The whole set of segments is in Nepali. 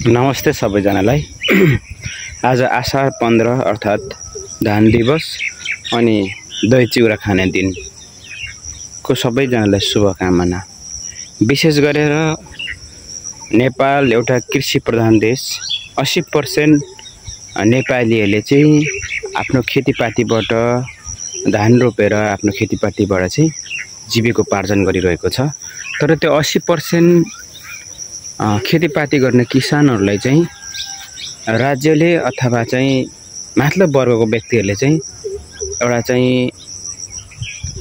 नमस्ते सबैजनालाई। आज आषाढ 15 अर्थात् धान दिवस अनि दही चिउरा खाने दिनको सबैजनालाई शुभकामना। विशेष गरेर नेपाल एउटा कृषि प्रधान देश, 80% नेपालीहरूले चाहिँ आफ्नो खेतीपातीबाट धान रोपेर आफ्नो खेतीपातीबाट चाहिँ जीविकोपार्जन गरिरहेको छ। तर त्यो 80% खेतीपाती गर्ने किसानहरूलाई चाहिँ राज्यले अथवा चाहिँ माथिल्लो वर्गको व्यक्तिहरूले चाहिँ एउटा चाहिँ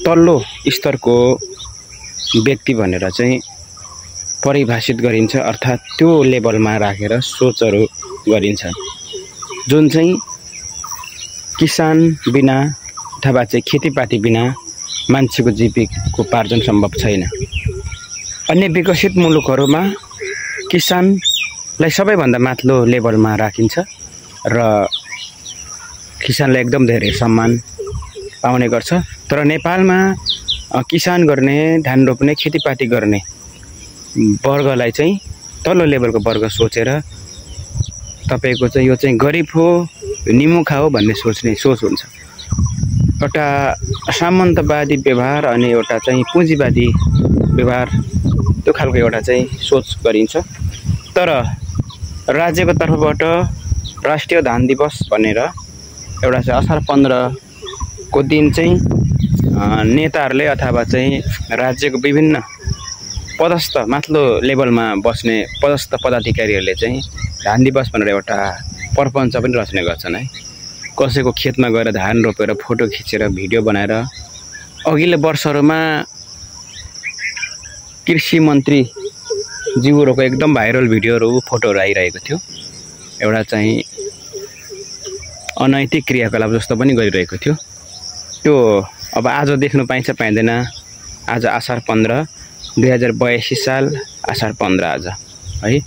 तल्लो स्तरको व्यक्ति भनेर चाहिँ परिभाषित गरिन्छ, अर्थात् त्यो लेभलमा राखेर सोचहरू गरिन्छ, जुन चाहिँ किसान बिना अथवा चाहिँ खेतीपाती बिना मान्छेको जीविकोपार्जन सम्भव छैन। अन्य विकसित मुलुकहरूमा किसानलाई सबैभन्दा माथिल्लो लेभलमा राखिन्छ र किसानलाई एकदम धेरै सम्मान पाउने गर्छ। तर नेपालमा किसान गर्ने, धान रोप्ने, खेतीपाती गर्ने वर्गलाई चाहिँ तल्लो लेभलको वर्ग सोचेर तपाईको चाहिँ यो चाहिँ गरिब हो, निमुखा हो भन्ने सोच हुन्छ। एउटा सामन्तवादी व्यवहार अनि एउटा चाहिँ पुँजीवादी व्यवहार, त्यो खालको एउटा चाहिँ सोच गरिन्छ। तर राज्यको तर्फबाट राष्ट्रिय धान दिवस भनेर एउटा चाहिँ असार 15 को दिन चाहिँ नेताहरूले अथवा चाहिँ राज्यको विभिन्न पदस्थ माथिल्लो लेभलमा बस्ने पदस्थ पदाधिकारीहरूले चाहिँ धान दिवस भनेर एउटा प्रपञ्च पनि रच्ने गर्छन् है। कसैको खेतमा गएर धान रोपेर फोटो खिचेर भिडियो बनाएर अघिल्लो वर्षहरूमा कृषि मन्त्री ज्यूहरूको एकदम भाइरल भिडियोहरू फोटोहरू आइरहेको थियो। एउटा चाहिँ अनैतिक क्रियाकलाप जस्तो पनि गरिरहेको थियो। त्यो अब आज देख्नु पाइन्छ पाइँदैन। आज आषाढ 15 2082 साल आषाढ 15 आज है।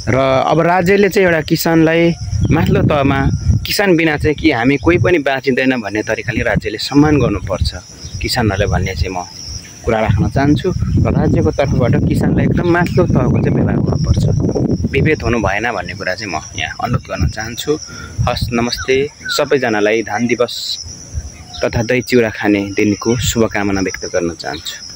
र अब राज्यले चाहिँ एउटा किसानलाई माथिल्लो तहमा किसान बिना चाहिँ कि हामी कोही पनि बाँचिँदैन भन्ने तरिकाले राज्यले सम्मान गर्नुपर्छ किसानहरूलाई भन्ने चाहिँ म कुरा राख्न चाहन्छु। र राज्यको तर्फबाट किसानलाई एकदम माथिल्लो तहको चाहिँ व्यवहार हुनुपर्छ, विभेद हुनु भएन भन्ने कुरा चाहिँ म यहाँ अनुरोध गर्न चाहन्छु। हस्, नमस्ते सबैजनालाई धान दिवस तथा दही चिउरा खाने दिनको शुभकामना व्यक्त गर्न चाहन्छु।